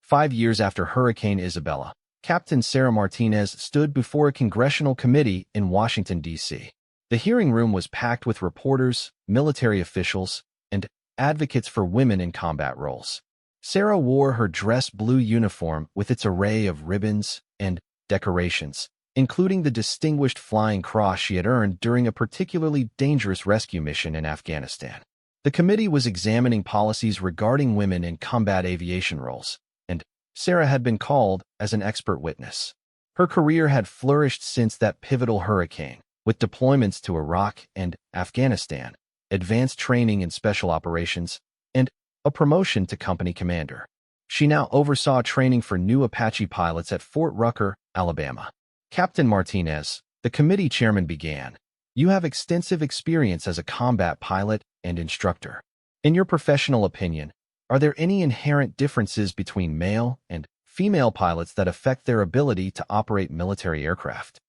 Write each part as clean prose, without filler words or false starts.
5 years after Hurricane Isabella, Captain Sarah Martinez stood before a congressional committee in Washington, D.C. The hearing room was packed with reporters, military officials, and advocates for women in combat roles. Sarah wore her dress blue uniform with its array of ribbons and decorations, including the Distinguished Flying Cross she had earned during a particularly dangerous rescue mission in Afghanistan. The committee was examining policies regarding women in combat aviation roles, and Sarah had been called as an expert witness. Her career had flourished since that pivotal hurricane, with deployments to Iraq and Afghanistan, advanced training in special operations, and a promotion to company commander. She now oversaw training for new Apache pilots at Fort Rucker, Alabama. Captain Martinez, the committee chairman, began. You have extensive experience as a combat pilot and instructor. In your professional opinion, are there any inherent differences between male and female pilots that affect their ability to operate military aircraft?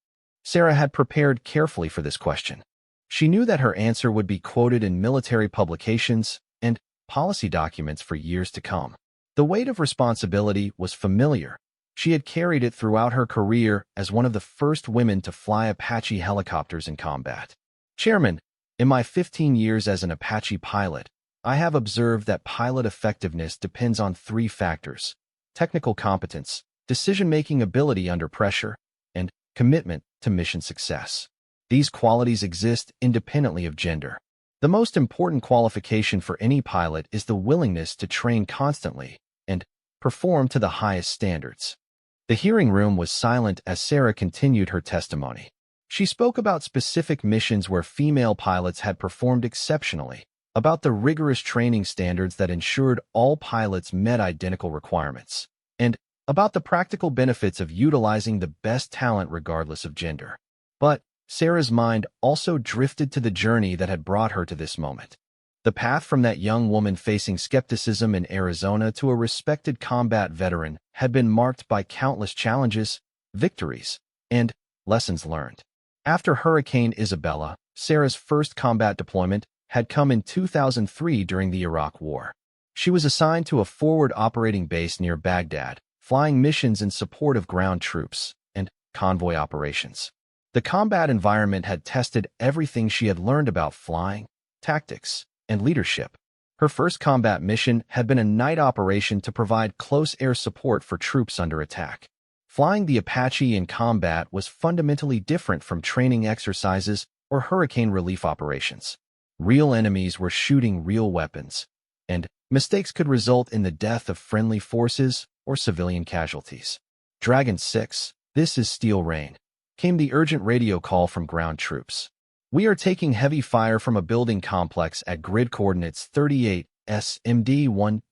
Sarah had prepared carefully for this question. She knew that her answer would be quoted in military publications and policy documents for years to come. The weight of responsibility was familiar. She had carried it throughout her career as one of the first women to fly Apache helicopters in combat. Chairman, in my 15 years as an Apache pilot, I have observed that pilot effectiveness depends on 3 factors: technical competence, decision-making ability under pressure, and commitment to mission success. These qualities exist independently of gender. The most important qualification for any pilot is the willingness to train constantly and perform to the highest standards. The hearing room was silent as Sarah continued her testimony. She spoke about specific missions where female pilots had performed exceptionally, about the rigorous training standards that ensured all pilots met identical requirements, and about the practical benefits of utilizing the best talent regardless of gender. But Sarah's mind also drifted to the journey that had brought her to this moment. The path from that young woman facing skepticism in Arizona to a respected combat veteran had been marked by countless challenges, victories, and lessons learned. After Hurricane Isabella, Sarah's first combat deployment had come in 2003 during the Iraq War. She was assigned to a forward operating base near Baghdad, flying missions in support of ground troops and convoy operations. The combat environment had tested everything she had learned about flying, tactics, and leadership. Her first combat mission had been a night operation to provide close air support for troops under attack. Flying the Apache in combat was fundamentally different from training exercises or hurricane relief operations. Real enemies were shooting real weapons, and mistakes could result in the death of friendly forces or civilian casualties. Dragon 6, this is Steel Rain, came the urgent radio call from ground troops. We are taking heavy fire from a building complex at grid coordinates 38 SMD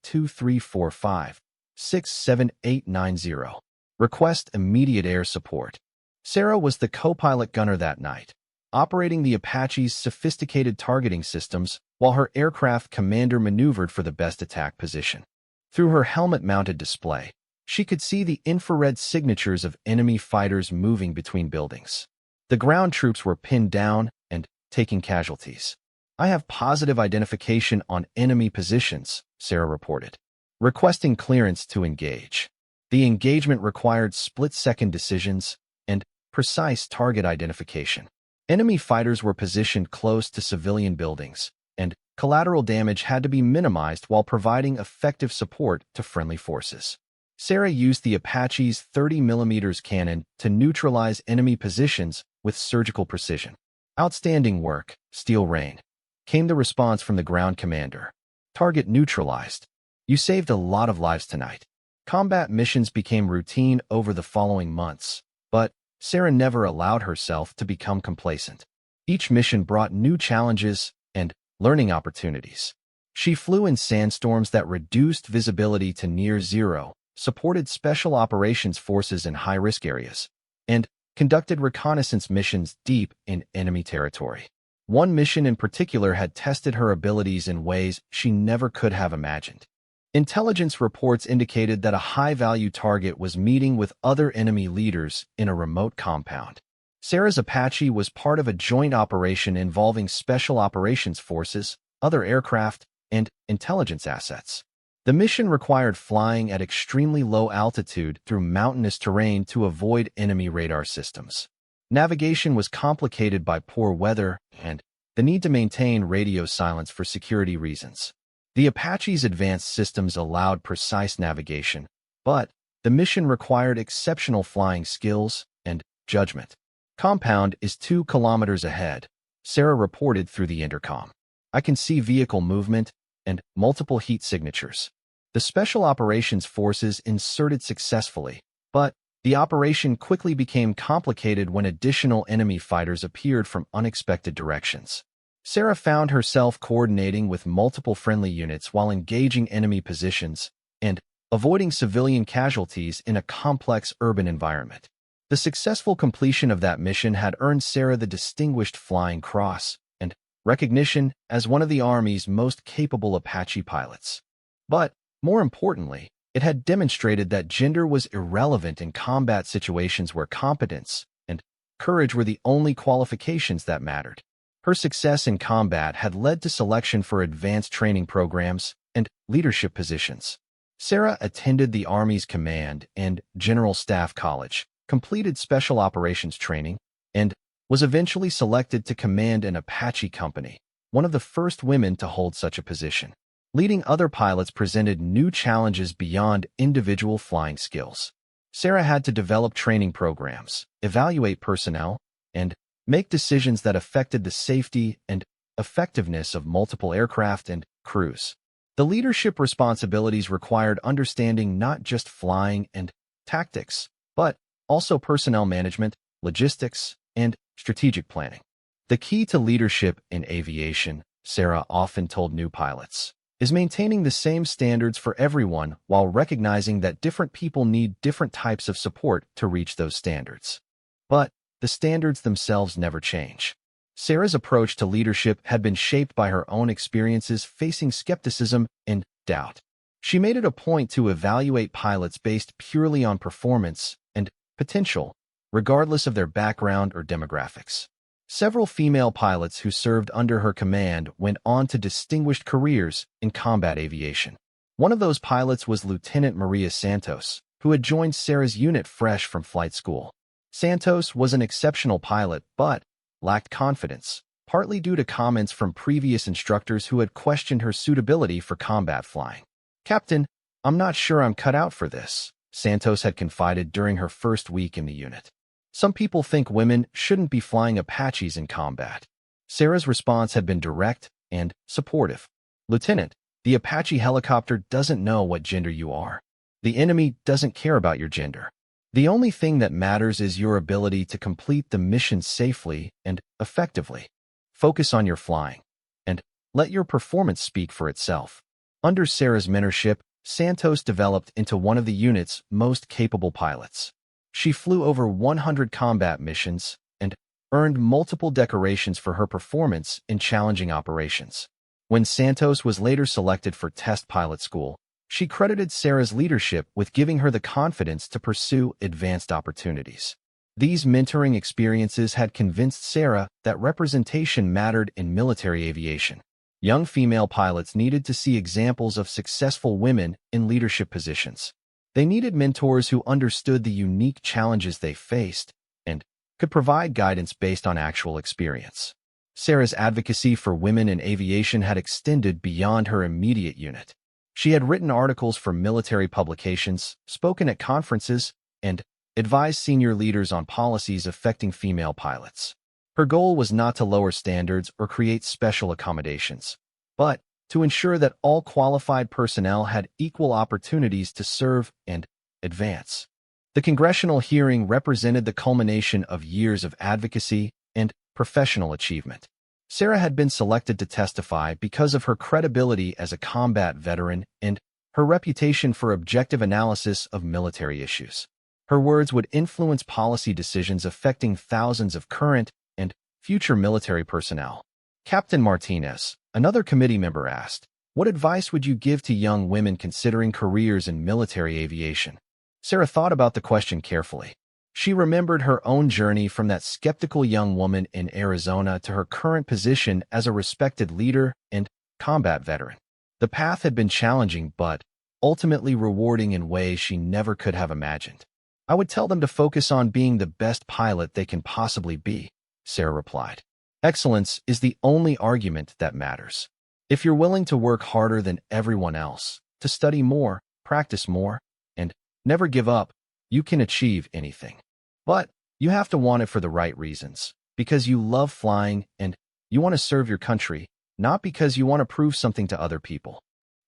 12345 67890. Request immediate air support. Sarah was the co-pilot gunner that night, operating the Apache's sophisticated targeting systems while her aircraft commander maneuvered for the best attack position. Through her helmet-mounted display, she could see the infrared signatures of enemy fighters moving between buildings. The ground troops were pinned down and taking casualties. I have positive identification on enemy positions, Sarah reported, requesting clearance to engage. The engagement required split-second decisions and precise target identification. Enemy fighters were positioned close to civilian buildings, and collateral damage had to be minimized while providing effective support to friendly forces. Sarah used the Apache's 30mm cannon to neutralize enemy positions with surgical precision. Outstanding work, Steel Rain, came the response from the ground commander. Target neutralized. You saved a lot of lives tonight. Combat missions became routine over the following months, but Sarah never allowed herself to become complacent. Each mission brought new challenges and learning opportunities. She flew in sandstorms that reduced visibility to near zero, supported special operations forces in high-risk areas, and conducted reconnaissance missions deep in enemy territory. One mission in particular had tested her abilities in ways she never could have imagined. Intelligence reports indicated that a high-value target was meeting with other enemy leaders in a remote compound. Sarah's Apache was part of a joint operation involving special operations forces, other aircraft, and intelligence assets. The mission required flying at extremely low altitude through mountainous terrain to avoid enemy radar systems. Navigation was complicated by poor weather and the need to maintain radio silence for security reasons. The Apache's advanced systems allowed precise navigation, but the mission required exceptional flying skills and judgment. Compound is 2 kilometers ahead, Sarah reported through the intercom. I can see vehicle movement and multiple heat signatures. The Special Operations Forces inserted successfully, but the operation quickly became complicated when additional enemy fighters appeared from unexpected directions. Sarah found herself coordinating with multiple friendly units while engaging enemy positions and avoiding civilian casualties in a complex urban environment. The successful completion of that mission had earned Sarah the Distinguished Flying Cross and recognition as one of the Army's most capable Apache pilots. But, more importantly, it had demonstrated that gender was irrelevant in combat situations where competence and courage were the only qualifications that mattered. Her success in combat had led to selection for advanced training programs and leadership positions. Sarah attended the Army's Command and General Staff College, completed special operations training, and was eventually selected to command an Apache company, one of the first women to hold such a position. Leading other pilots presented new challenges beyond individual flying skills. Sarah had to develop training programs, evaluate personnel, and make decisions that affected the safety and effectiveness of multiple aircraft and crews. The leadership responsibilities required understanding not just flying and tactics, but also personnel management, logistics, and strategic planning. The key to leadership in aviation, Sarah often told new pilots, is maintaining the same standards for everyone while recognizing that different people need different types of support to reach those standards. But the standards themselves never change. Sarah's approach to leadership had been shaped by her own experiences facing skepticism and doubt. She made it a point to evaluate pilots based purely on performance and potential, regardless of their background or demographics. Several female pilots who served under her command went on to distinguished careers in combat aviation. One of those pilots was Lieutenant Maria Santos, who had joined Sarah's unit fresh from flight school. Santos was an exceptional pilot, but lacked confidence, partly due to comments from previous instructors who had questioned her suitability for combat flying. "Captain, I'm not sure I'm cut out for this," Santos had confided during her first week in the unit. "Some people think women shouldn't be flying Apaches in combat." Sarah's response had been direct and supportive. "Lieutenant, the Apache helicopter doesn't know what gender you are. The enemy doesn't care about your gender. The only thing that matters is your ability to complete the mission safely and effectively. Focus on your flying, and let your performance speak for itself." Under Sarah's mentorship, Santos developed into one of the unit's most capable pilots. She flew over 100 combat missions and earned multiple decorations for her performance in challenging operations. When Santos was later selected for test pilot school, she credited Sarah's leadership with giving her the confidence to pursue advanced opportunities. These mentoring experiences had convinced Sarah that representation mattered in military aviation. Young female pilots needed to see examples of successful women in leadership positions. They needed mentors who understood the unique challenges they faced and could provide guidance based on actual experience. Sarah's advocacy for women in aviation had extended beyond her immediate unit. She had written articles for military publications, spoken at conferences, and advised senior leaders on policies affecting female pilots. Her goal was not to lower standards or create special accommodations, but to ensure that all qualified personnel had equal opportunities to serve and advance. The congressional hearing represented the culmination of years of advocacy and professional achievement. Sarah had been selected to testify because of her credibility as a combat veteran and her reputation for objective analysis of military issues. Her words would influence policy decisions affecting thousands of current and future military personnel. Captain Martinez, another committee member, asked, "What advice would you give to young women considering careers in military aviation?" Sarah thought about the question carefully. She remembered her own journey from that skeptical young woman in Arizona to her current position as a respected leader and combat veteran. The path had been challenging, but ultimately rewarding in ways she never could have imagined. I would tell them to focus on being the best pilot they can possibly be, Sarah replied. Excellence is the only argument that matters. If you're willing to work harder than everyone else, to study more, practice more, and never give up, you can achieve anything. But you have to want it for the right reasons, because you love flying and you want to serve your country, not because you want to prove something to other people.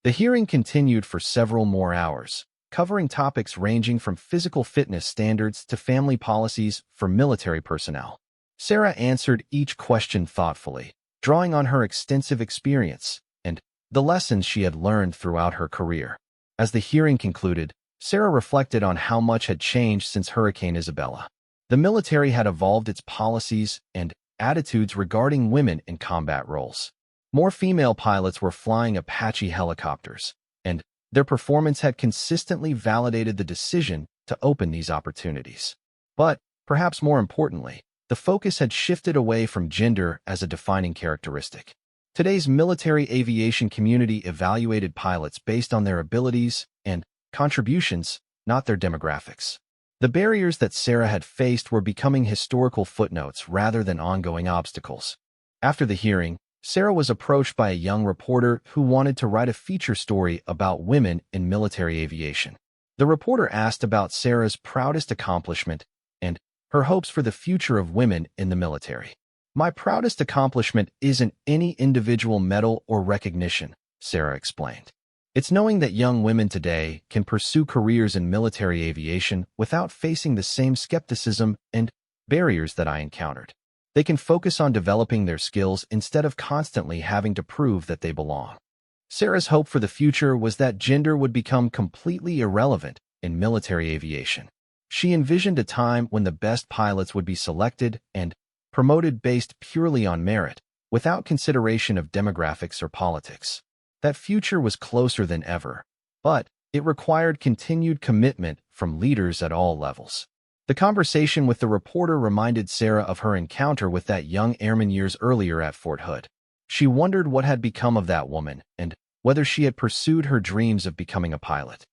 The hearing continued for several more hours, covering topics ranging from physical fitness standards to family policies for military personnel. Sarah answered each question thoughtfully, drawing on her extensive experience and the lessons she had learned throughout her career. As the hearing concluded, Sarah reflected on how much had changed since Hurricane Isabella. The military had evolved its policies and attitudes regarding women in combat roles. More female pilots were flying Apache helicopters, and their performance had consistently validated the decision to open these opportunities. But, perhaps more importantly, the focus had shifted away from gender as a defining characteristic. Today's military aviation community evaluated pilots based on their abilities and contributions, not their demographics. The barriers that Sarah had faced were becoming historical footnotes rather than ongoing obstacles. After the hearing, Sarah was approached by a young reporter who wanted to write a feature story about women in military aviation. The reporter asked about Sarah's proudest accomplishment and her hopes for the future of women in the military. "My proudest accomplishment isn't any individual medal or recognition," Sarah explained. "It's knowing that young women today can pursue careers in military aviation without facing the same skepticism and barriers that I encountered. They can focus on developing their skills instead of constantly having to prove that they belong." Sarah's hope for the future was that gender would become completely irrelevant in military aviation. She envisioned a time when the best pilots would be selected and promoted based purely on merit, without consideration of demographics or politics. That future was closer than ever, but it required continued commitment from leaders at all levels. The conversation with the reporter reminded Sarah of her encounter with that young airman years earlier at Fort Hood. She wondered what had become of that woman and whether she had pursued her dreams of becoming a pilot.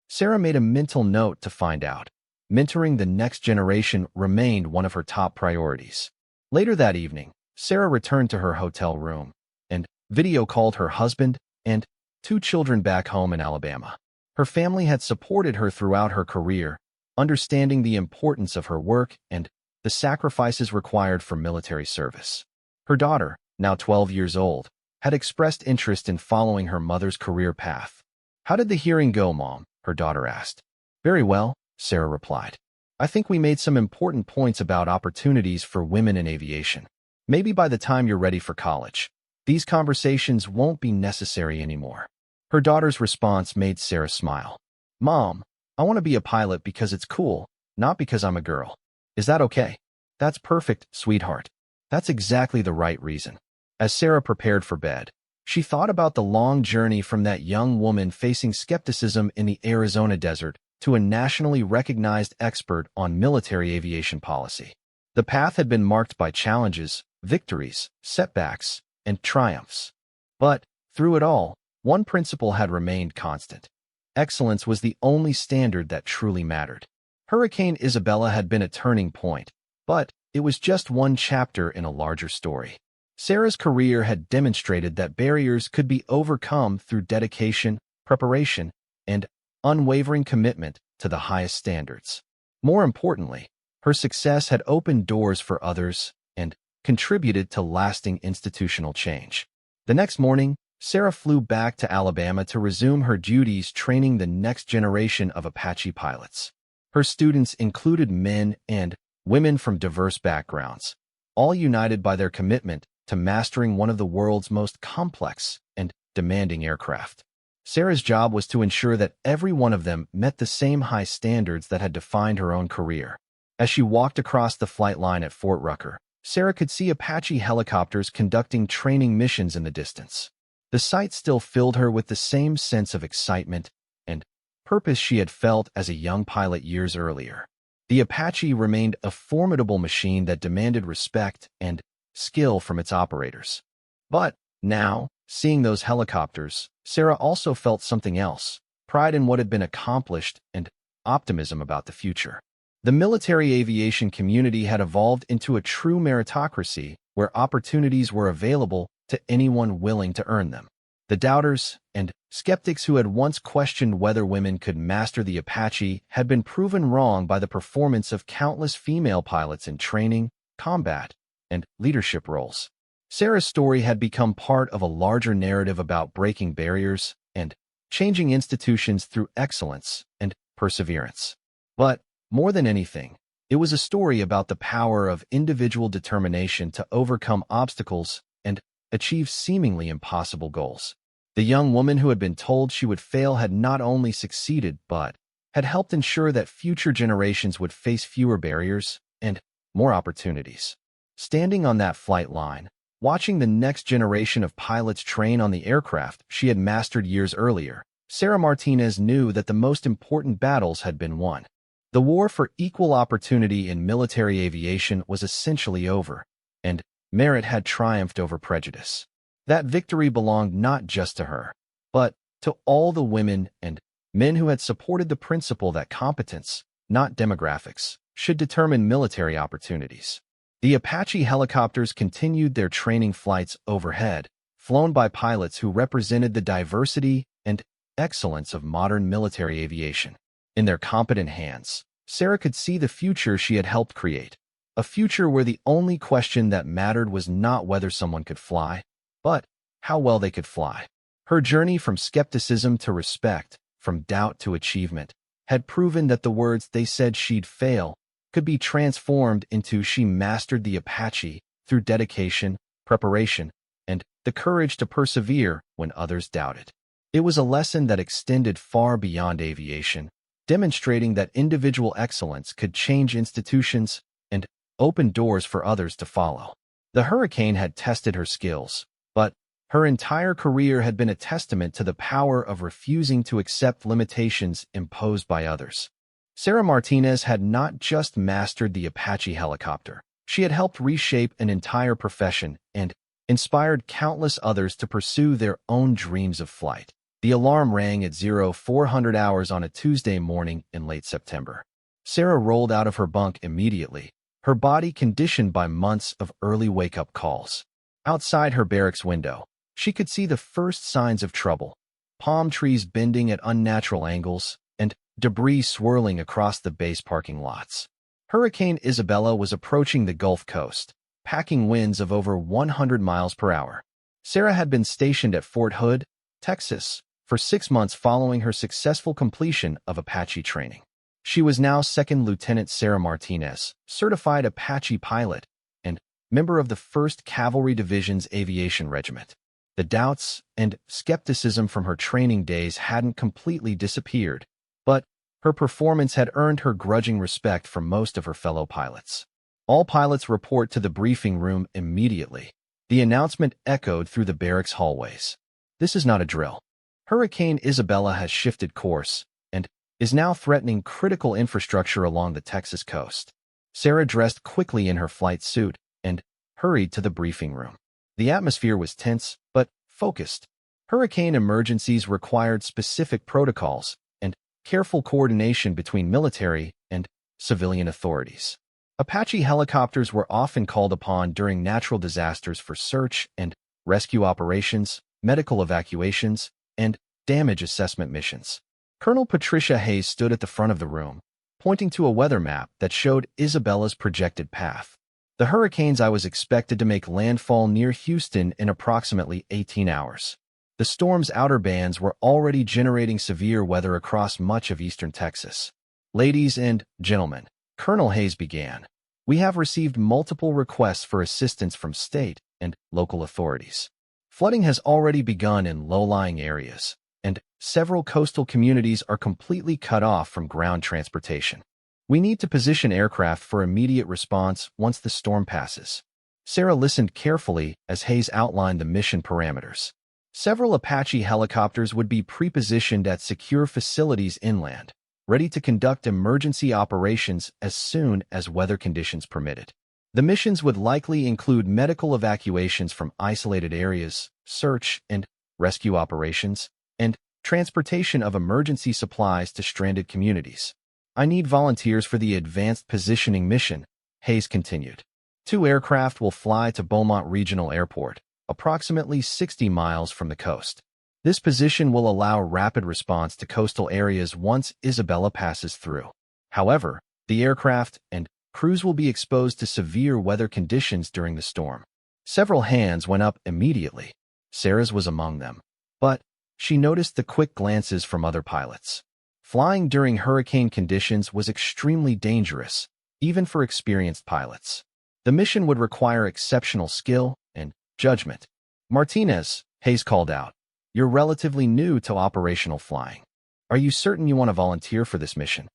Sarah made a mental note to find out. Mentoring the next generation remained one of her top priorities. Later that evening, Sarah returned to her hotel room and video called her husband and 2 children back home in Alabama. Her family had supported her throughout her career, understanding the importance of her work and the sacrifices required for military service. Her daughter, now 12 years old, had expressed interest in following her mother's career path. "How did the hearing go, Mom?" her daughter asked. "Very well," Sarah replied. "I think we made some important points about opportunities for women in aviation. Maybe by the time you're ready for college, these conversations won't be necessary anymore." Her daughter's response made Sarah smile. "Mom, I want to be a pilot because it's cool, not because I'm a girl. Is that okay?" "That's perfect, sweetheart. That's exactly the right reason." As Sarah prepared for bed, she thought about the long journey from that young woman facing skepticism in the Arizona desert to a nationally recognized expert on military aviation policy. The path had been marked by challenges, victories, setbacks, and triumphs. But, through it all, one principle had remained constant. Excellence was the only standard that truly mattered. Hurricane Isabella had been a turning point, but it was just one chapter in a larger story. Sarah's career had demonstrated that barriers could be overcome through dedication, preparation, and unwavering commitment to the highest standards. More importantly, her success had opened doors for others and contributed to lasting institutional change. The next morning, Sarah flew back to Alabama to resume her duties training the next generation of Apache pilots. Her students included men and women from diverse backgrounds, all united by their commitment to mastering one of the world's most complex and demanding aircraft. Sarah's job was to ensure that every one of them met the same high standards that had defined her own career. As she walked across the flight line at Fort Rucker, Sarah could see Apache helicopters conducting training missions in the distance. The sight still filled her with the same sense of excitement and purpose she had felt as a young pilot years earlier. The Apache remained a formidable machine that demanded respect and skill from its operators. But now, seeing those helicopters, Sarah also felt something else: pride in what had been accomplished, and optimism about the future. The military aviation community had evolved into a true meritocracy where opportunities were available to anyone willing to earn them. The doubters and skeptics who had once questioned whether women could master the Apache had been proven wrong by the performance of countless female pilots in training, combat, and leadership roles. Sarah's story had become part of a larger narrative about breaking barriers and changing institutions through excellence and perseverance. But more than anything, it was a story about the power of individual determination to overcome obstacles and achieve seemingly impossible goals. The young woman who had been told she would fail had not only succeeded but had helped ensure that future generations would face fewer barriers and more opportunities. Standing on that flight line, watching the next generation of pilots train on the aircraft she had mastered years earlier, Sarah Martinez knew that the most important battles had been won. The war for equal opportunity in military aviation was essentially over, and merit had triumphed over prejudice. That victory belonged not just to her, but to all the women and men who had supported the principle that competence, not demographics, should determine military opportunities. The Apache helicopters continued their training flights overhead, flown by pilots who represented the diversity and excellence of modern military aviation. In their competent hands, Sarah could see the future she had helped create, a future where the only question that mattered was not whether someone could fly, but how well they could fly. Her journey from skepticism to respect, from doubt to achievement, had proven that the words "they said she'd fail" could be transformed into "she mastered the Apache" through dedication, preparation, and the courage to persevere when others doubted. It was a lesson that extended far beyond aviation, demonstrating that individual excellence could change institutions and open doors for others to follow. The Hurricane had tested her skills, but her entire career had been a testament to the power of refusing to accept limitations imposed by others. Sarah Martinez had not just mastered the Apache helicopter. She had helped reshape an entire profession and inspired countless others to pursue their own dreams of flight. The alarm rang at 0400 hours on a Tuesday morning in late September. Sarah rolled out of her bunk immediately, her body conditioned by months of early wake-up calls. Outside her barracks window, she could see the first signs of trouble: palm trees bending at unnatural angles and debris swirling across the base parking lots. Hurricane Isabella was approaching the Gulf Coast, packing winds of over 100 miles per hour. Sarah had been stationed at Fort Hood, Texas, for 6 months following her successful completion of Apache training. She was now Second Lieutenant Sarah Martinez, certified Apache pilot, and member of the 1st Cavalry Division's Aviation Regiment. The doubts and skepticism from her training days hadn't completely disappeared, but her performance had earned her grudging respect from most of her fellow pilots. All pilots report to the briefing room immediately. The announcement echoed through the barracks hallways. This is not a drill. Hurricane Isabella has shifted course and is now threatening critical infrastructure along the Texas coast. Sarah dressed quickly in her flight suit and hurried to the briefing room. The atmosphere was tense but focused. Hurricane emergencies required specific protocols and careful coordination between military and civilian authorities. Apache helicopters were often called upon during natural disasters for search and rescue operations, medical evacuations, and damage assessment missions. Colonel Patricia Hayes stood at the front of the room, pointing to a weather map that showed Isabella's projected path. The hurricane's eye was expected to make landfall near Houston in approximately 18 hours. The storm's outer bands were already generating severe weather across much of eastern Texas. "Ladies and gentlemen," Colonel Hayes began, "we have received multiple requests for assistance from state and local authorities. Flooding has already begun in low-lying areas, and several coastal communities are completely cut off from ground transportation. We need to position aircraft for immediate response once the storm passes." Sarah listened carefully as Hayes outlined the mission parameters. Several Apache helicopters would be pre-positioned at secure facilities inland, ready to conduct emergency operations as soon as weather conditions permitted. The missions would likely include medical evacuations from isolated areas, search and rescue operations, and transportation of emergency supplies to stranded communities. I need volunteers for the advanced positioning mission, Hayes continued. 2 aircraft will fly to Beaumont Regional Airport, approximately 60 miles from the coast. This position will allow rapid response to coastal areas once Isabella passes through. However, the aircraft and crews will be exposed to severe weather conditions during the storm. Several hands went up immediately. Sarah's was among them. But she noticed the quick glances from other pilots. Flying during hurricane conditions was extremely dangerous, even for experienced pilots. The mission would require exceptional skill and judgment. Martinez, Hayes called out, you're relatively new to operational flying. Are you certain you want to volunteer for this mission?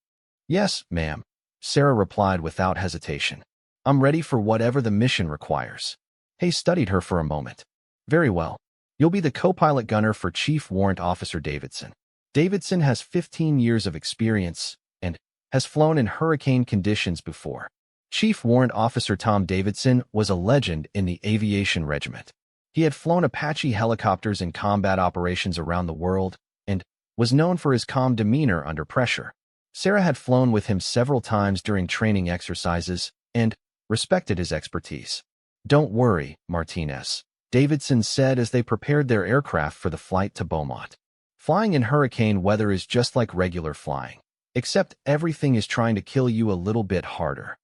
Yes, ma'am, Sarah replied without hesitation. I'm ready for whatever the mission requires. Hayes studied her for a moment. Very well. You'll be the co-pilot gunner for Chief Warrant Officer Davidson. Davidson has 15 years of experience and has flown in hurricane conditions before. Chief Warrant Officer Tom Davidson was a legend in the aviation regiment. He had flown Apache helicopters in combat operations around the world and was known for his calm demeanor under pressure. Sarah had flown with him several times during training exercises and respected his expertise. Don't worry, Martinez, Davidson said as they prepared their aircraft for the flight to Beaumont. Flying in hurricane weather is just like regular flying, except everything is trying to kill you a little bit harder.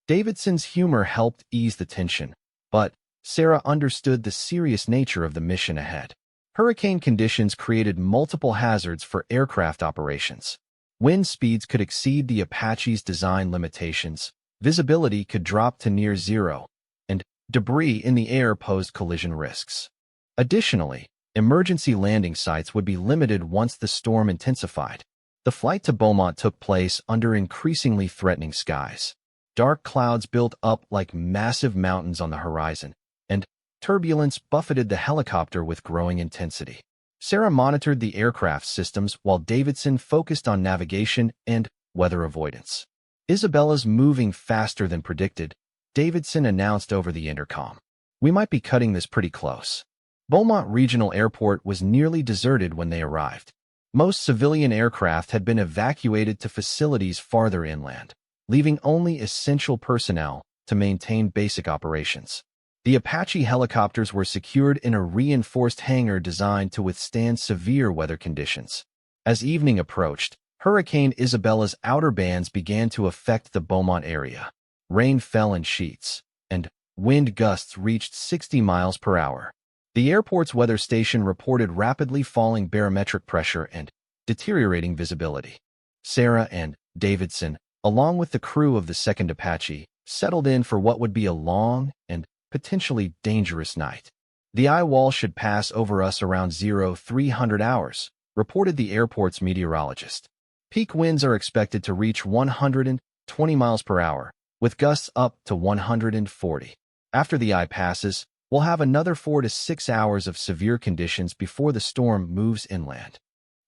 Davidson's humor helped ease the tension, but Sarah understood the serious nature of the mission ahead. Hurricane conditions created multiple hazards for aircraft operations. Wind speeds could exceed the Apache's design limitations, visibility could drop to near zero, and debris in the air posed collision risks. Additionally, emergency landing sites would be limited once the storm intensified. The flight to Beaumont took place under increasingly threatening skies. Dark clouds built up like massive mountains on the horizon, and turbulence buffeted the helicopter with growing intensity. Sarah monitored the aircraft systems while Davidson focused on navigation and weather avoidance. Isabella's moving faster than predicted, Davidson announced over the intercom. We might be cutting this pretty close. Beaumont Regional Airport was nearly deserted when they arrived. Most civilian aircraft had been evacuated to facilities farther inland, leaving only essential personnel to maintain basic operations. The Apache helicopters were secured in a reinforced hangar designed to withstand severe weather conditions. As evening approached, Hurricane Isabella's outer bands began to affect the Beaumont area. Rain fell in sheets, and wind gusts reached 60 miles per hour. The airport's weather station reported rapidly falling barometric pressure and deteriorating visibility. Sarah and Davidson, along with the crew of the second Apache, settled in for what would be a long and potentially dangerous night. The eye wall should pass over us around 0300 hours, reported the airport's meteorologist. Peak winds are expected to reach 120 miles per hour, with gusts up to 140. After the eye passes, we'll have another 4 to 6 hours of severe conditions before the storm moves inland.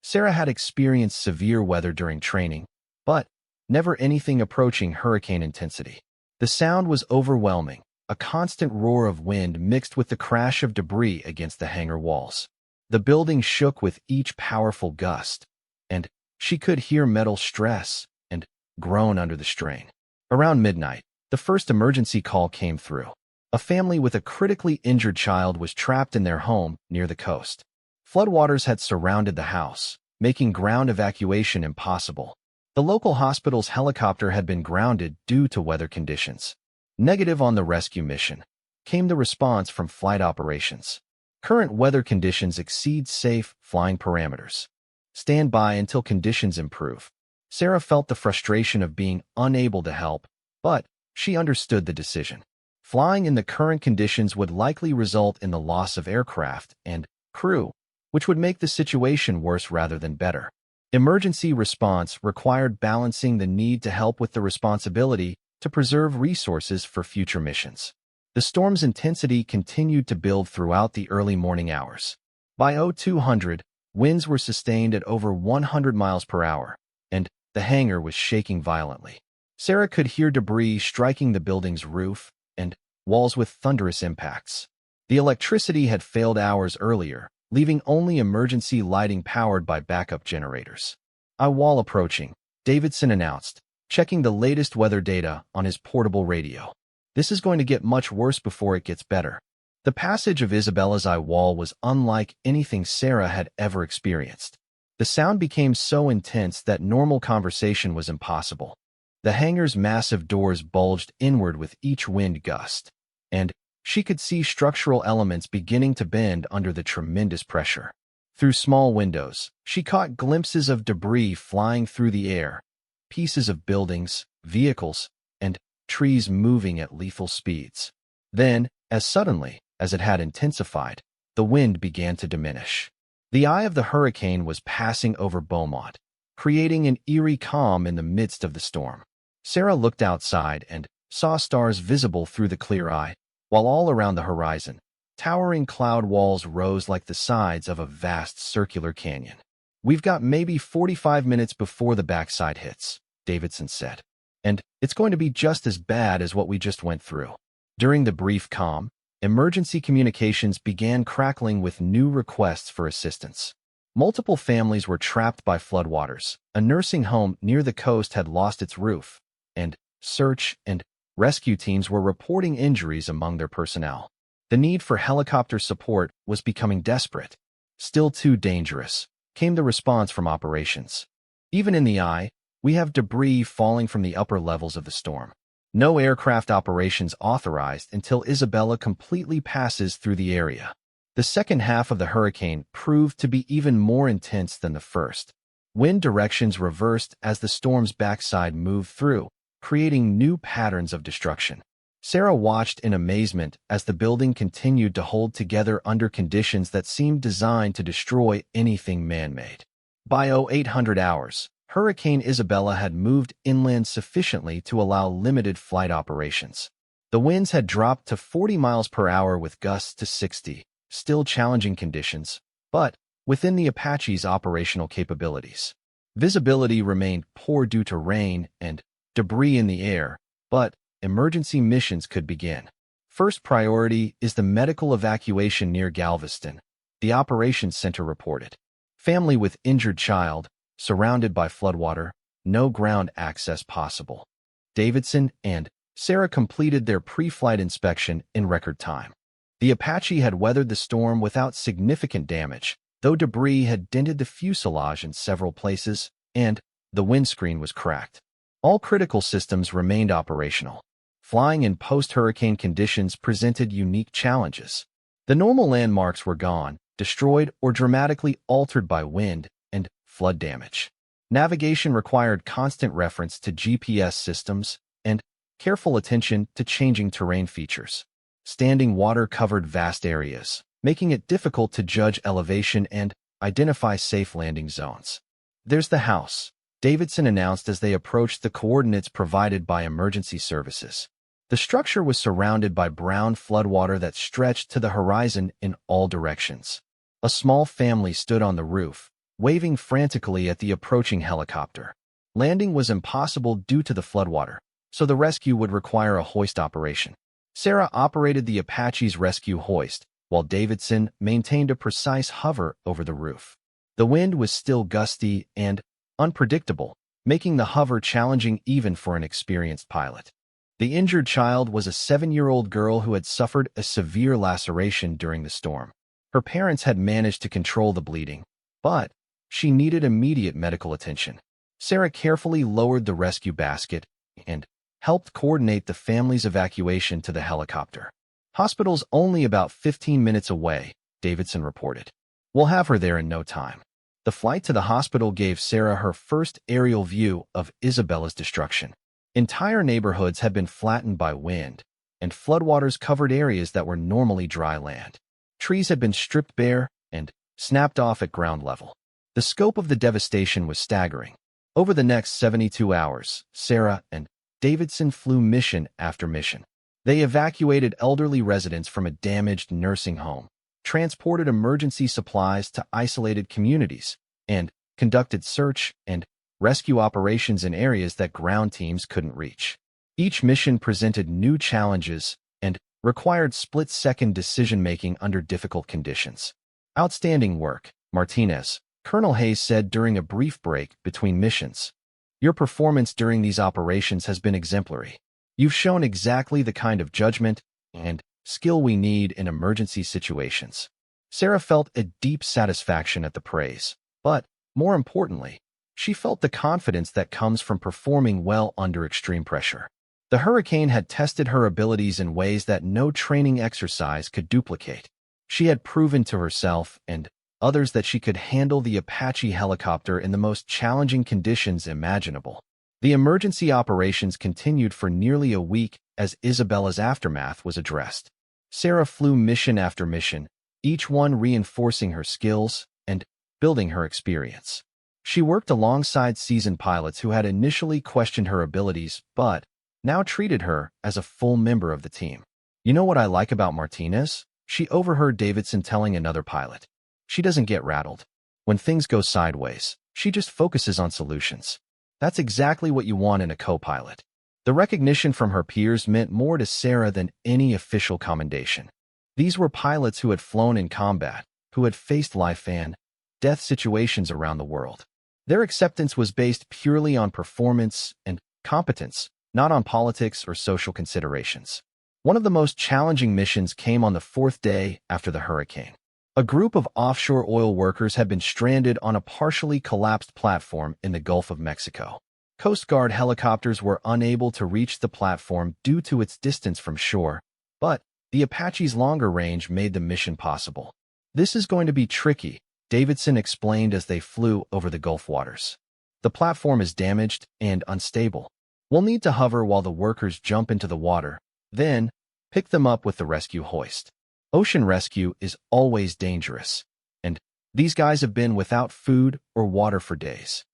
Sarah had experienced severe weather during training, but never anything approaching hurricane intensity. The sound was overwhelming, a constant roar of wind mixed with the crash of debris against the hangar walls. The building shook with each powerful gust, and she could hear metal stress and groan under the strain. Around midnight, the first emergency call came through. A family with a critically injured child was trapped in their home near the coast. Floodwaters had surrounded the house, making ground evacuation impossible. The local hospital's helicopter had been grounded due to weather conditions. Negative on the rescue mission, came the response from flight operations. Current weather conditions exceed safe flying parameters. Stand by until conditions improve. Sarah felt the frustration of being unable to help, but she understood the decision. Flying in the current conditions would likely result in the loss of aircraft and crew, which would make the situation worse rather than better. Emergency response required balancing the need to help with the responsibility to preserve resources for future missions. The storm's intensity continued to build throughout the early morning hours. By 0200, winds were sustained at over 100 miles per hour, and the hangar was shaking violently. Sarah could hear debris striking the building's roof and walls with thunderous impacts. The electricity had failed hours earlier, leaving only emergency lighting powered by backup generators. Wall approaching, Davidson announced, checking the latest weather data on his portable radio. This is going to get much worse before it gets better. The passage of Isabella's eye wall was unlike anything Sarah had ever experienced. The sound became so intense that normal conversation was impossible. The hangar's massive doors bulged inward with each wind gust, and she could see structural elements beginning to bend under the tremendous pressure. Through small windows, she caught glimpses of debris flying through the air, pieces of buildings, vehicles, and trees moving at lethal speeds. Then, as suddenly as it had intensified, the wind began to diminish. The eye of the hurricane was passing over Beaumont, creating an eerie calm in the midst of the storm. Sarah looked outside and saw stars visible through the clear eye, while all around the horizon, towering cloud walls rose like the sides of a vast circular canyon. "We've got maybe 45 minutes before the backside hits," Davidson said. "And it's going to be just as bad as what we just went through." During the brief calm, emergency communications began crackling with new requests for assistance. Multiple families were trapped by floodwaters. A nursing home near the coast had lost its roof, and search and rescue teams were reporting injuries among their personnel. The need for helicopter support was becoming desperate. "Still too dangerous," came the response from operations. "Even in the eye, we have debris falling from the upper levels of the storm. No aircraft operations authorized until Isabella completely passes through the area." The second half of the hurricane proved to be even more intense than the first. Wind directions reversed as the storm's backside moved through, creating new patterns of destruction. Sarah watched in amazement as the building continued to hold together under conditions that seemed designed to destroy anything man-made. By 0800 hours, Hurricane Isabella had moved inland sufficiently to allow limited flight operations. The winds had dropped to 40 miles per hour with gusts to 60, still challenging conditions, but within the Apache's operational capabilities. Visibility remained poor due to rain and debris in the air, but emergency missions could begin. "First priority is the medical evacuation near Galveston," the operations center reported. "Family with injured child, surrounded by floodwater, no ground access possible." Davidson and Sarah completed their pre-flight inspection in record time. The Apache had weathered the storm without significant damage, though debris had dented the fuselage in several places, and the windscreen was cracked. All critical systems remained operational. Flying in post-hurricane conditions presented unique challenges. The normal landmarks were gone, destroyed, or dramatically altered by wind and flood damage. Navigation required constant reference to GPS systems and careful attention to changing terrain features. Standing water covered vast areas, making it difficult to judge elevation and identify safe landing zones. "There's the house," Davidson announced as they approached the coordinates provided by emergency services. The structure was surrounded by brown floodwater that stretched to the horizon in all directions. A small family stood on the roof, waving frantically at the approaching helicopter. Landing was impossible due to the floodwater, so the rescue would require a hoist operation. Sarah operated the Apache's rescue hoist, while Davidson maintained a precise hover over the roof. The wind was still gusty and unpredictable, making the hover challenging even for an experienced pilot. The injured child was a 7-year-old girl who had suffered a severe laceration during the storm. Her parents had managed to control the bleeding, but she needed immediate medical attention. Sarah carefully lowered the rescue basket and helped coordinate the family's evacuation to the helicopter. "Hospital's only about 15 minutes away," Davidson reported. "We'll have her there in no time." The flight to the hospital gave Sarah her first aerial view of Isabella's destruction. Entire neighborhoods had been flattened by wind, and floodwaters covered areas that were normally dry land. Trees had been stripped bare and snapped off at ground level. The scope of the devastation was staggering. Over the next 72 hours, Sarah and Davidson flew mission after mission. They evacuated elderly residents from a damaged nursing home, transported emergency supplies to isolated communities, and conducted search and rescue operations in areas that ground teams couldn't reach. Each mission presented new challenges and required split-second decision-making under difficult conditions. Outstanding work, Martinez, Colonel Hayes said during a brief break between missions. Your performance during these operations has been exemplary. You've shown exactly the kind of judgment and skill we need in emergency situations. Sarah felt a deep satisfaction at the praise, but, more importantly, she felt the confidence that comes from performing well under extreme pressure. The hurricane had tested her abilities in ways that no training exercise could duplicate. She had proven to herself and others that she could handle the Apache helicopter in the most challenging conditions imaginable. The emergency operations continued for nearly a week as Isabella's aftermath was addressed. Sarah flew mission after mission, each one reinforcing her skills and building her experience. She worked alongside seasoned pilots who had initially questioned her abilities but now treated her as a full member of the team. You know what I like about Martinez? She overheard Davidson telling another pilot. She doesn't get rattled. When things go sideways, she just focuses on solutions. That's exactly what you want in a co-pilot. The recognition from her peers meant more to Sarah than any official commendation. These were pilots who had flown in combat, who had faced life and death situations around the world. Their acceptance was based purely on performance and competence, not on politics or social considerations. One of the most challenging missions came on the fourth day after the hurricane. A group of offshore oil workers had been stranded on a partially collapsed platform in the Gulf of Mexico. Coast Guard helicopters were unable to reach the platform due to its distance from shore, but the Apache's longer range made the mission possible. This is going to be tricky, Davidson explained as they flew over the Gulf waters. The platform is damaged and unstable. We'll need to hover while the workers jump into the water, then pick them up with the rescue hoist. Ocean rescue is always dangerous, and these guys have been without food or water for days.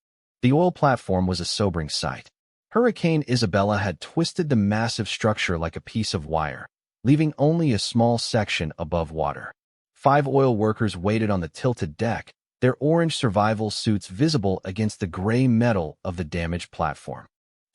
The oil platform was a sobering sight. Hurricane Isabella had twisted the massive structure like a piece of wire, leaving only a small section above water. 5 oil workers waited on the tilted deck, their orange survival suits visible against the gray metal of the damaged platform.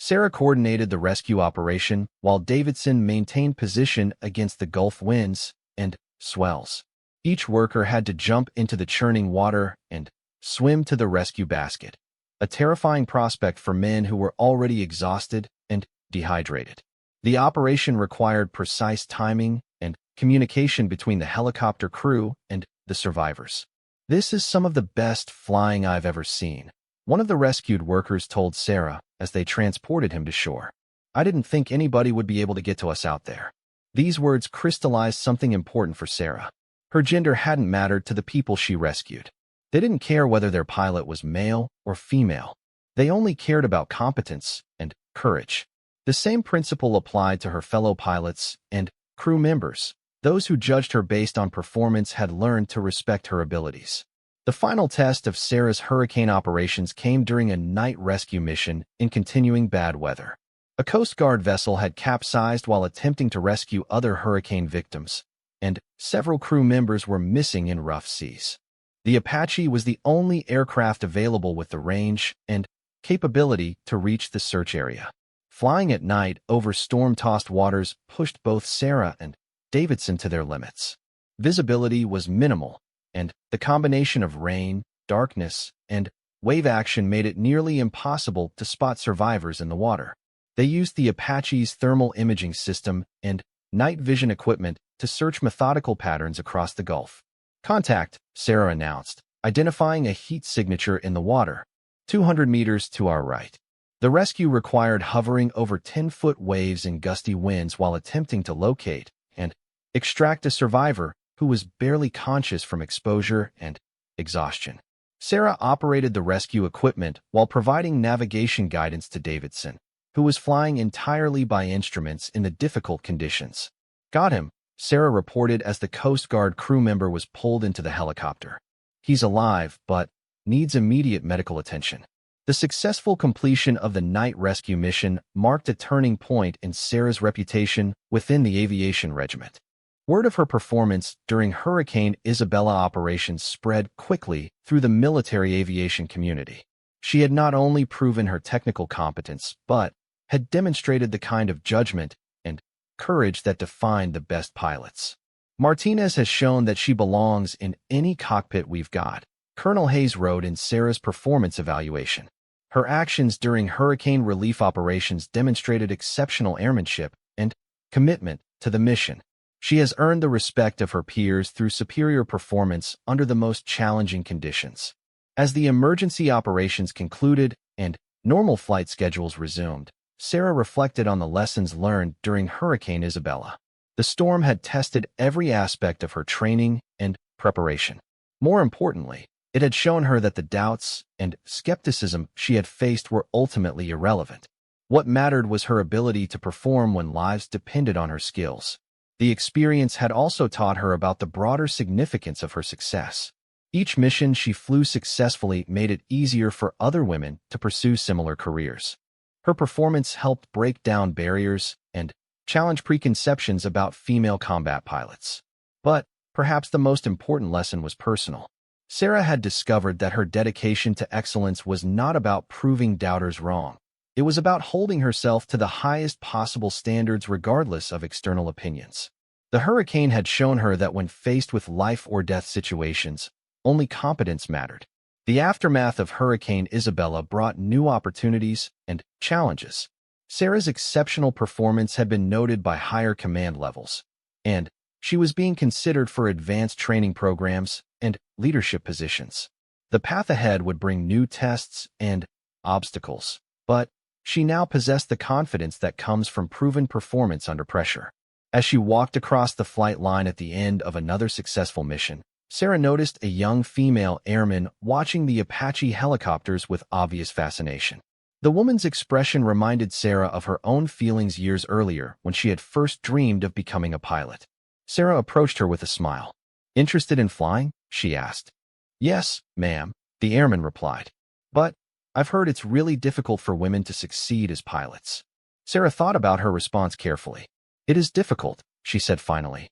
Sarah coordinated the rescue operation while Davidson maintained position against the Gulf winds and swells. Each worker had to jump into the churning water and swim to the rescue basket, a terrifying prospect for men who were already exhausted and dehydrated. The operation required precise timing and communication between the helicopter crew and the survivors. This is some of the best flying I've ever seen, one of the rescued workers told Sarah as they transported him to shore. I didn't think anybody would be able to get to us out there. These words crystallized something important for Sarah. Her gender hadn't mattered to the people she rescued. They didn't care whether their pilot was male or female. They only cared about competence and courage. The same principle applied to her fellow pilots and crew members. Those who judged her based on performance had learned to respect her abilities. The final test of Sarah's hurricane operations came during a night rescue mission in continuing bad weather. A Coast Guard vessel had capsized while attempting to rescue other hurricane victims, and several crew members were missing in rough seas. The Apache was the only aircraft available with the range and capability to reach the search area. Flying at night over storm-tossed waters pushed both Sarah and Davidson to their limits. Visibility was minimal, and the combination of rain, darkness, and wave action made it nearly impossible to spot survivors in the water. They used the Apache's thermal imaging system and night vision equipment to search methodical patterns across the Gulf. Contact, Sarah announced, identifying a heat signature in the water, 200 meters to our right. The rescue required hovering over 10-foot waves and gusty winds while attempting to locate and extract a survivor who was barely conscious from exposure and exhaustion. Sarah operated the rescue equipment while providing navigation guidance to Davidson, who was flying entirely by instruments in the difficult conditions. Got him, Sarah reported as the Coast Guard crew member was pulled into the helicopter. He's alive, but needs immediate medical attention. The successful completion of the night rescue mission marked a turning point in Sarah's reputation within the aviation regiment. Word of her performance during Hurricane Isabella operations spread quickly through the military aviation community. She had not only proven her technical competence, but had demonstrated the kind of judgment and courage that defined the best pilots. Martinez has shown that she belongs in any cockpit we've got, Colonel Hayes wrote in Sarah's performance evaluation. Her actions during hurricane relief operations demonstrated exceptional airmanship and commitment to the mission. She has earned the respect of her peers through superior performance under the most challenging conditions. As the emergency operations concluded and normal flight schedules resumed, Sarah reflected on the lessons learned during Hurricane Isabella. The storm had tested every aspect of her training and preparation. More importantly, it had shown her that the doubts and skepticism she had faced were ultimately irrelevant. What mattered was her ability to perform when lives depended on her skills. The experience had also taught her about the broader significance of her success. Each mission she flew successfully made it easier for other women to pursue similar careers. Her performance helped break down barriers and challenge preconceptions about female combat pilots. But perhaps the most important lesson was personal. Sarah had discovered that her dedication to excellence was not about proving doubters wrong. It was about holding herself to the highest possible standards regardless of external opinions. The hurricane had shown her that when faced with life-or-death situations, only competence mattered. The aftermath of Hurricane Isabella brought new opportunities and challenges. Sarah's exceptional performance had been noted by higher command levels, and she was being considered for advanced training programs and leadership positions. The path ahead would bring new tests and obstacles, but she now possessed the confidence that comes from proven performance under pressure. As she walked across the flight line at the end of another successful mission, Sarah noticed a young female airman watching the Apache helicopters with obvious fascination. The woman's expression reminded Sarah of her own feelings years earlier when she had first dreamed of becoming a pilot. Sarah approached her with a smile. "Interested in flying?" she asked. "Yes, ma'am," the airman replied. "But I've heard it's really difficult for women to succeed as pilots." Sarah thought about her response carefully. "It is difficult," she said finally.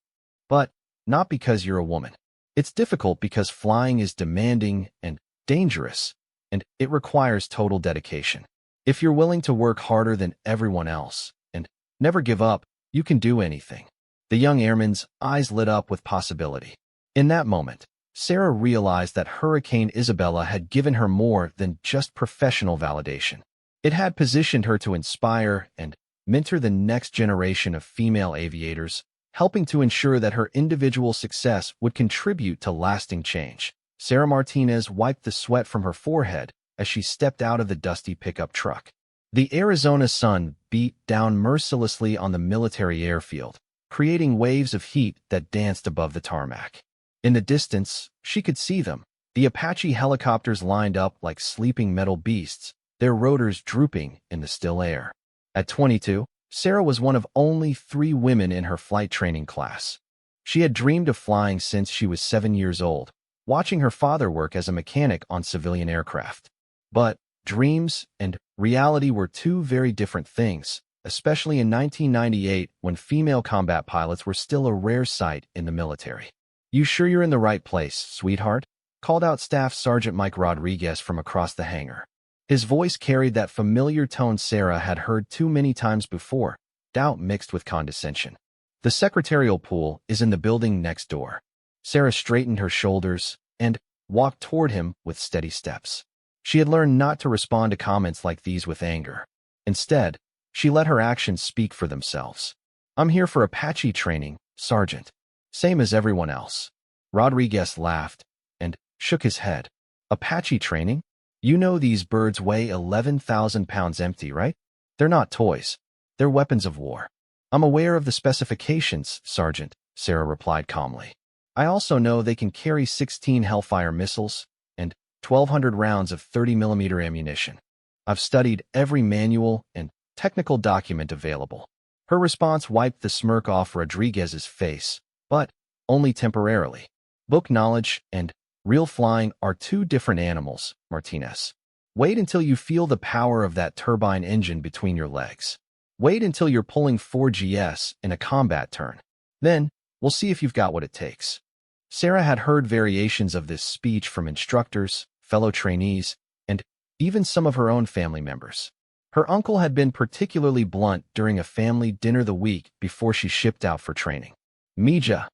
"But not because you're a woman. It's difficult because flying is demanding and dangerous, and it requires total dedication. If you're willing to work harder than everyone else and never give up, you can do anything." The young airman's eyes lit up with possibility. In that moment, Sarah realized that Hurricane Isabella had given her more than just professional validation. It had positioned her to inspire and mentor the next generation of female aviators, helping to ensure that her individual success would contribute to lasting change. Sarah Martinez wiped the sweat from her forehead as she stepped out of the dusty pickup truck. The Arizona sun beat down mercilessly on the military airfield, creating waves of heat that danced above the tarmac. In the distance, she could see them, the Apache helicopters lined up like sleeping metal beasts, their rotors drooping in the still air. At 22, Sarah was one of only 3 women in her flight training class. She had dreamed of flying since she was 7 years old, watching her father work as a mechanic on civilian aircraft. But dreams and reality were two very different things, especially in 1998 when female combat pilots were still a rare sight in the military. "You sure you're in the right place, sweetheart?" called out Staff Sergeant Mike Rodriguez from across the hangar. His voice carried that familiar tone Sarah had heard too many times before, doubt mixed with condescension. "The secretarial pool is in the building next door." Sarah straightened her shoulders and walked toward him with steady steps. She had learned not to respond to comments like these with anger. Instead, she let her actions speak for themselves. "I'm here for Apache training, Sergeant. Same as everyone else." Rodriguez laughed and shook his head. "Apache training? You know these birds weigh 11,000 pounds empty, right? They're not toys. They're weapons of war." "I'm aware of the specifications, Sergeant," Sarah replied calmly. "I also know they can carry 16 Hellfire missiles and 1,200 rounds of 30mm ammunition. I've studied every manual and technical document available." Her response wiped the smirk off Rodriguez's face, but only temporarily. Book knowledge and real flying are two different animals, Martinez. Wait until you feel the power of that turbine engine between your legs. Wait until you're pulling 4GS in a combat turn. Then, we'll see if you've got what it takes. Sarah had heard variations of this speech from instructors, fellow trainees, and even some of her own family members. Her uncle had been particularly blunt during a family dinner the week before she shipped out for training. "Mija,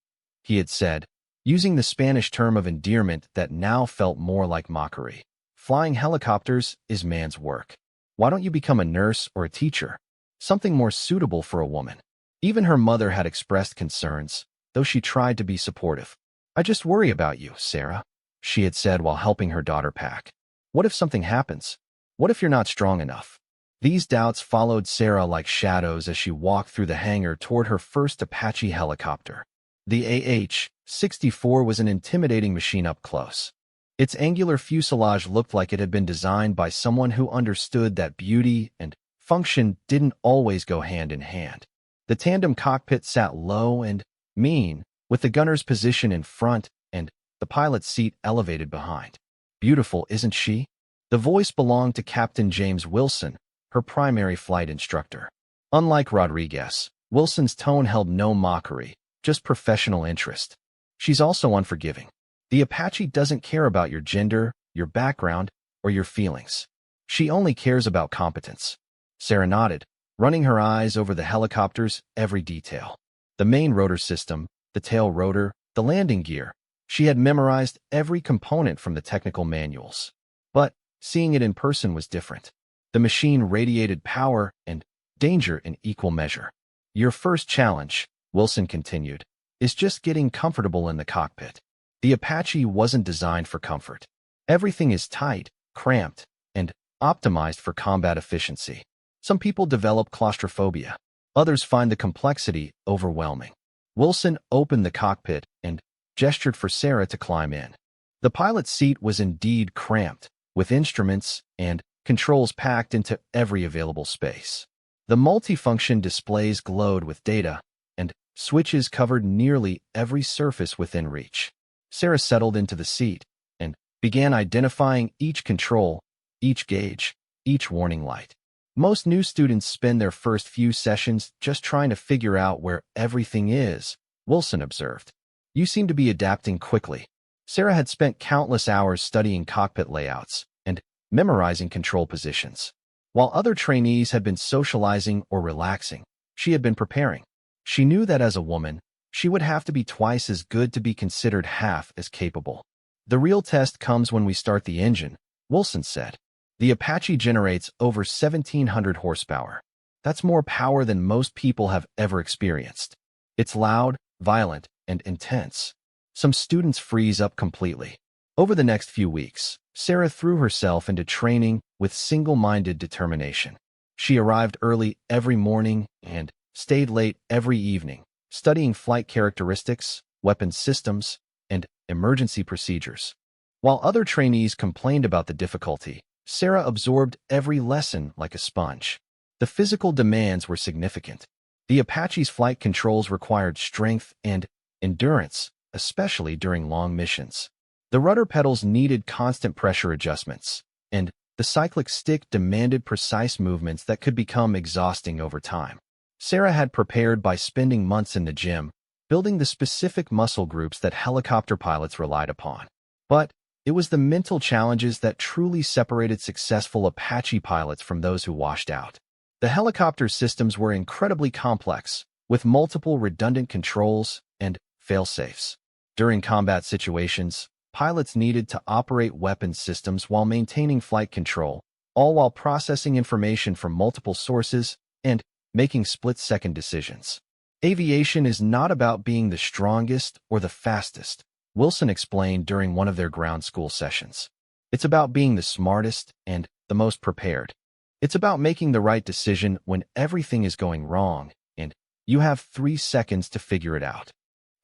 he had said, using the Spanish term of endearment that now felt more like mockery. Flying helicopters is man's work. Why don't you become a nurse or a teacher? Something more suitable for a woman. Even her mother had expressed concerns, though she tried to be supportive. I just worry about you, Sarah, she had said while helping her daughter pack. What if something happens? What if you're not strong enough? These doubts followed Sarah like shadows as she walked through the hangar toward her first Apache helicopter. The AH-64 was an intimidating machine up close. Its angular fuselage looked like it had been designed by someone who understood that beauty and function didn't always go hand in hand. The tandem cockpit sat low and mean, with the gunner's position in front and the pilot's seat elevated behind. Beautiful, isn't she? The voice belonged to Captain James Wilson, her primary flight instructor. Unlike Rodriguez, Wilson's tone held no mockery, just professional interest. She's also unforgiving. The Apache doesn't care about your gender, your background, or your feelings. She only cares about competence. Sarah nodded, running her eyes over the helicopter's every detail. The main rotor system, the tail rotor, the landing gear. She had memorized every component from the technical manuals. But seeing it in person was different. The machine radiated power and danger in equal measure. Your first challenge, Wilson continued, is just getting comfortable in the cockpit. The Apache wasn't designed for comfort. Everything is tight, cramped, and optimized for combat efficiency. Some people develop claustrophobia. Others find the complexity overwhelming. Wilson opened the cockpit and gestured for Sarah to climb in. The pilot's seat was indeed cramped, with instruments and controls packed into every available space. The multifunction displays glowed with data, and switches covered nearly every surface within reach. Sarah settled into the seat and began identifying each control, each gauge, each warning light. Most new students spend their first few sessions just trying to figure out where everything is, Wilson observed. You seem to be adapting quickly. Sarah had spent countless hours studying cockpit layouts and memorizing control positions. While other trainees had been socializing or relaxing, she had been preparing. She knew that as a woman, she would have to be twice as good to be considered half as capable. The real test comes when we start the engine, Wilson said. The Apache generates over 1,700 horsepower. That's more power than most people have ever experienced. It's loud, violent, and intense. Some students freeze up completely. Over the next few weeks, Sarah threw herself into training with single-minded determination. She arrived early every morning and stayed late every evening, studying flight characteristics, weapon systems, and emergency procedures. While other trainees complained about the difficulty, Sarah absorbed every lesson like a sponge. The physical demands were significant. The Apache's flight controls required strength and endurance, especially during long missions. The rudder pedals needed constant pressure adjustments, and the cyclic stick demanded precise movements that could become exhausting over time. Sarah had prepared by spending months in the gym, building the specific muscle groups that helicopter pilots relied upon. But it was the mental challenges that truly separated successful Apache pilots from those who washed out. The helicopter systems were incredibly complex, with multiple redundant controls and fail-safes. During combat situations, pilots needed to operate weapon systems while maintaining flight control, all while processing information from multiple sources and making split-second decisions. Aviation is not about being the strongest or the fastest, Wilson explained during one of their ground school sessions. It's about being the smartest and the most prepared. It's about making the right decision when everything is going wrong, and you have 3 seconds to figure it out.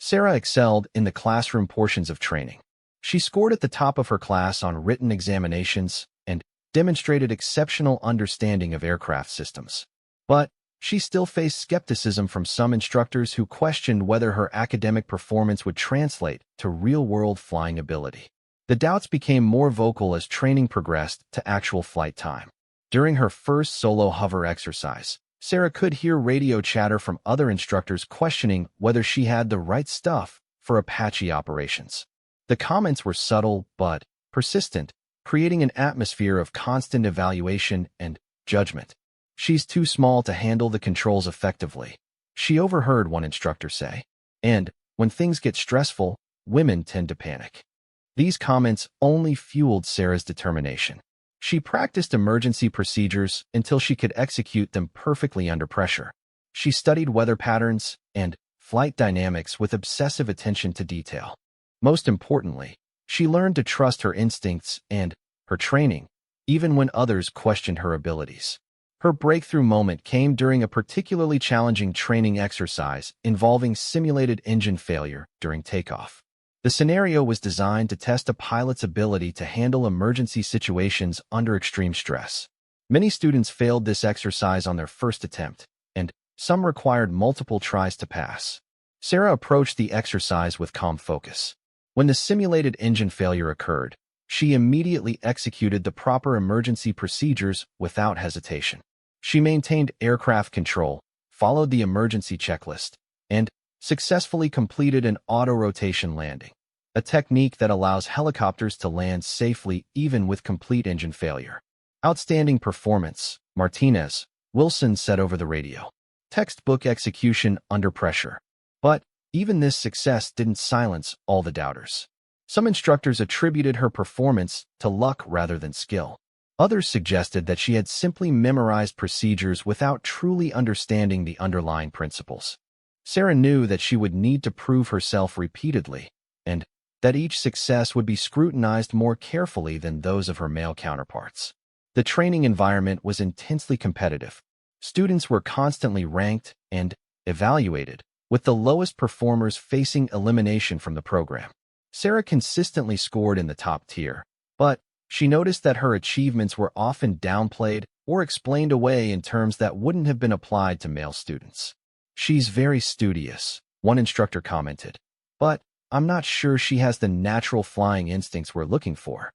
Sarah excelled in the classroom portions of training. She scored at the top of her class on written examinations and demonstrated exceptional understanding of aircraft systems. But she still faced skepticism from some instructors who questioned whether her academic performance would translate to real-world flying ability. The doubts became more vocal as training progressed to actual flight time. During her first solo hover exercise, Sarah could hear radio chatter from other instructors questioning whether she had the right stuff for Apache operations. The comments were subtle but persistent, creating an atmosphere of constant evaluation and judgment. She's too small to handle the controls effectively, she overheard one instructor say. And When things get stressful, women tend to panic. These comments only fueled Sarah's determination. She practiced emergency procedures until she could execute them perfectly under pressure. She studied weather patterns and flight dynamics with obsessive attention to detail. Most importantly, she learned to trust her instincts and her training, even when others questioned her abilities. Her breakthrough moment came during a particularly challenging training exercise involving simulated engine failure during takeoff. The scenario was designed to test a pilot's ability to handle emergency situations under extreme stress. Many students failed this exercise on their first attempt, and some required multiple tries to pass. Sarah approached the exercise with calm focus. When the simulated engine failure occurred, she immediately executed the proper emergency procedures without hesitation. She maintained aircraft control, followed the emergency checklist, and successfully completed an auto-rotation landing, a technique that allows helicopters to land safely even with complete engine failure. Outstanding performance, Martinez, Wilson said over the radio. Textbook execution under pressure. But even this success didn't silence all the doubters. Some instructors attributed her performance to luck rather than skill. Others suggested that she had simply memorized procedures without truly understanding the underlying principles. Sarah knew that she would need to prove herself repeatedly, and that each success would be scrutinized more carefully than those of her male counterparts. The training environment was intensely competitive. Students were constantly ranked and evaluated, with the lowest performers facing elimination from the program. Sarah consistently scored in the top tier, but she noticed that her achievements were often downplayed or explained away in terms that wouldn't have been applied to male students. "She's very studious," one instructor commented, "but I'm not sure she has the natural flying instincts we're looking for."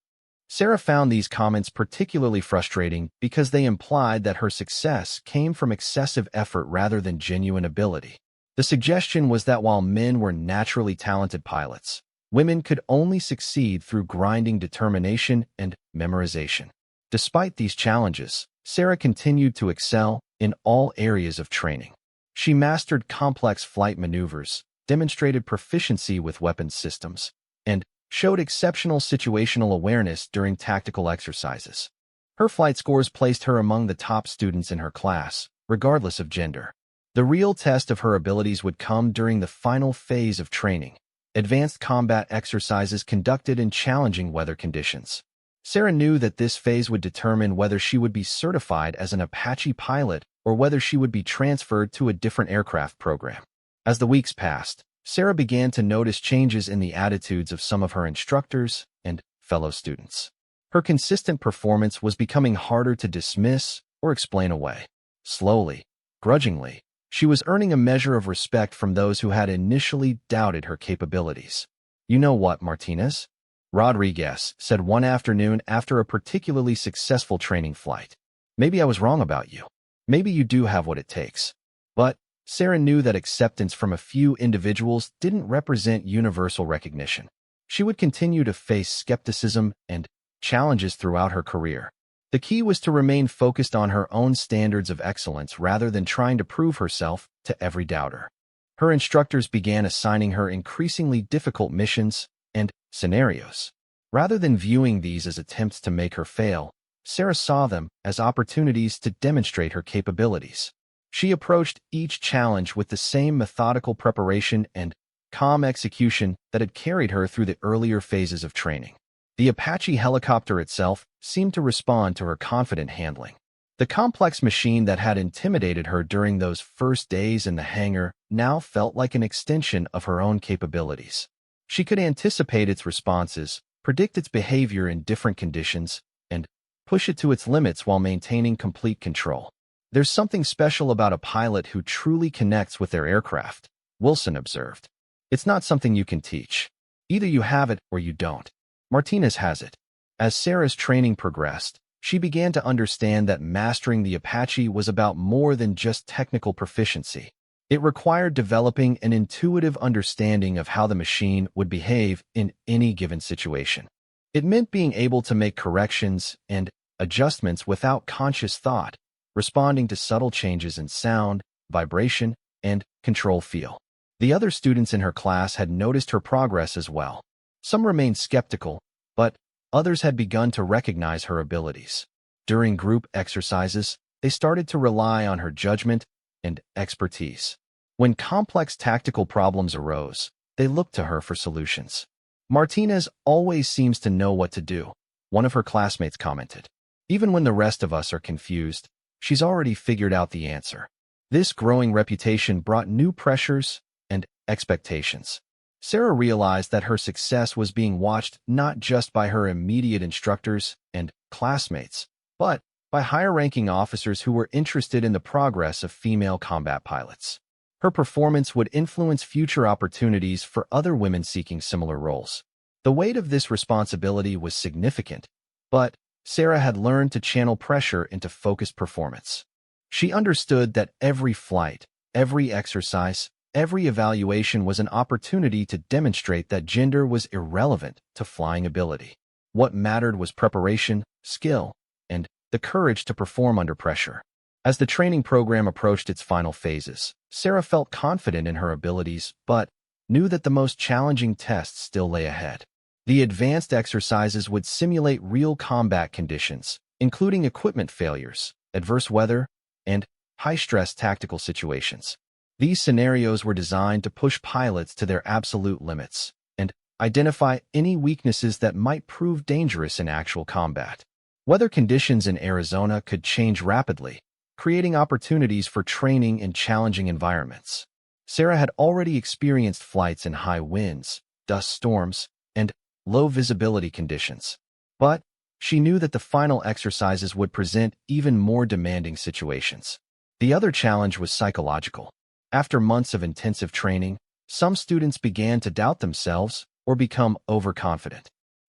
Sarah found these comments particularly frustrating because they implied that her success came from excessive effort rather than genuine ability. The suggestion was that while men were naturally talented pilots, women could only succeed through grinding determination and memorization. Despite these challenges, Sarah continued to excel in all areas of training. She mastered complex flight maneuvers, demonstrated proficiency with weapons systems, and showed exceptional situational awareness during tactical exercises. Her flight scores placed her among the top students in her class, regardless of gender. The real test of her abilities would come during the final phase of training, advanced combat exercises conducted in challenging weather conditions. Sarah knew that this phase would determine whether she would be certified as an Apache pilot or whether she would be transferred to a different aircraft program. As the weeks passed, Sarah began to notice changes in the attitudes of some of her instructors and fellow students. Her consistent performance was becoming harder to dismiss or explain away. Slowly, grudgingly, she was earning a measure of respect from those who had initially doubted her capabilities. "You know what, Martinez?" Rodriguez said one afternoon after a particularly successful training flight. "Maybe I was wrong about you. Maybe you do have what it takes." But Sarah knew that acceptance from a few individuals didn't represent universal recognition. She would continue to face skepticism and challenges throughout her career. The key was to remain focused on her own standards of excellence rather than trying to prove herself to every doubter. Her instructors began assigning her increasingly difficult missions and scenarios. Rather than viewing these as attempts to make her fail, Sarah saw them as opportunities to demonstrate her capabilities. She approached each challenge with the same methodical preparation and calm execution that had carried her through the earlier phases of training. The Apache helicopter itself seemed to respond to her confident handling. The complex machine that had intimidated her during those first days in the hangar now felt like an extension of her own capabilities. She could anticipate its responses, predict its behavior in different conditions, and push it to its limits while maintaining complete control. "There's something special about a pilot who truly connects with their aircraft," Wilson observed. "It's not something you can teach. Either you have it or you don't." Martinez has it. As Sarah's training progressed, she began to understand that mastering the Apache was about more than just technical proficiency. It required developing an intuitive understanding of how the machine would behave in any given situation. It meant being able to make corrections and adjustments without conscious thought, responding to subtle changes in sound, vibration, and control feel. The other students in her class had noticed her progress as well. Some remained skeptical, but others had begun to recognize her abilities. During group exercises, they started to rely on her judgment and expertise. When complex tactical problems arose, they looked to her for solutions. Martinez always seems to know what to do, one of her classmates commented. Even when the rest of us are confused, she's already figured out the answer. This growing reputation brought new pressures and expectations. Sarah realized that her success was being watched not just by her immediate instructors and classmates, but by higher-ranking officers who were interested in the progress of female combat pilots. Her performance would influence future opportunities for other women seeking similar roles. The weight of this responsibility was significant, but Sarah had learned to channel pressure into focused performance. She understood that every flight, every exercise, every evaluation was an opportunity to demonstrate that gender was irrelevant to flying ability. What mattered was preparation, skill, and the courage to perform under pressure. As the training program approached its final phases, Sarah felt confident in her abilities, but knew that the most challenging tests still lay ahead. The advanced exercises would simulate real combat conditions, including equipment failures, adverse weather, and high-stress tactical situations. These scenarios were designed to push pilots to their absolute limits and identify any weaknesses that might prove dangerous in actual combat. Weather conditions in Arizona could change rapidly, creating opportunities for training in challenging environments. Sarah had already experienced flights in high winds, dust storms, and low visibility conditions. But she knew that the final exercises would present even more demanding situations. The other challenge was psychological. After months of intensive training, some students began to doubt themselves or become overconfident.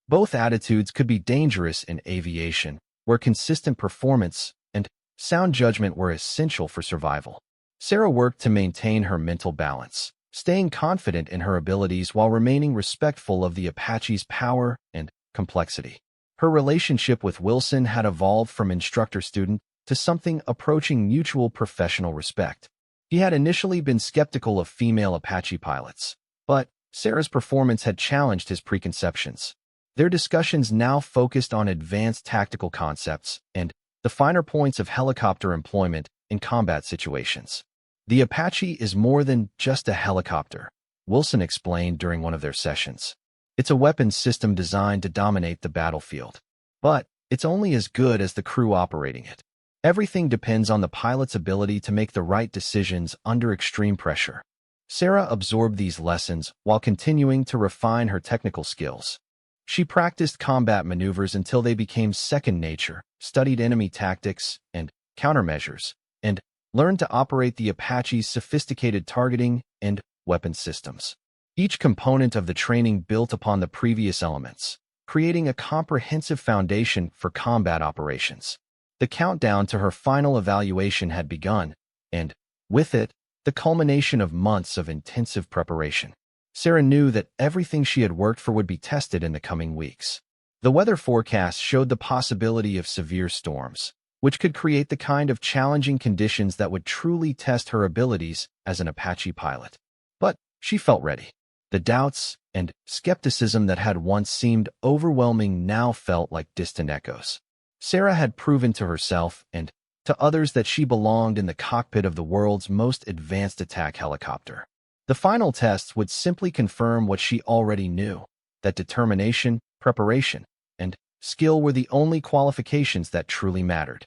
Both attitudes could be dangerous in aviation, where consistent performance and sound judgment were essential for survival. Sarah worked to maintain her mental balance, staying confident in her abilities while remaining respectful of the Apache's power and complexity. Her relationship with Wilson had evolved from instructor-student to something approaching mutual professional respect. He had initially been skeptical of female Apache pilots, but Sarah's performance had challenged his preconceptions. Their discussions now focused on advanced tactical concepts and the finer points of helicopter employment in combat situations. The Apache is more than just a helicopter, Wilson explained during one of their sessions. It's a weapons system designed to dominate the battlefield. But it's only as good as the crew operating it. Everything depends on the pilot's ability to make the right decisions under extreme pressure. Sarah absorbed these lessons while continuing to refine her technical skills. She practiced combat maneuvers until they became second nature, studied enemy tactics and countermeasures, and learned to operate the Apache's sophisticated targeting and weapon systems. Each component of the training built upon the previous elements, creating a comprehensive foundation for combat operations. The countdown to her final evaluation had begun, and, with it, the culmination of months of intensive preparation. Sarah knew that everything she had worked for would be tested in the coming weeks. The weather forecast showed the possibility of severe storms, which could create the kind of challenging conditions that would truly test her abilities as an Apache pilot. But she felt ready. The doubts and skepticism that had once seemed overwhelming now felt like distant echoes. Sarah had proven to herself and to others that she belonged in the cockpit of the world's most advanced attack helicopter. The final tests would simply confirm what she already knew, that determination, preparation, and skill were the only qualifications that truly mattered.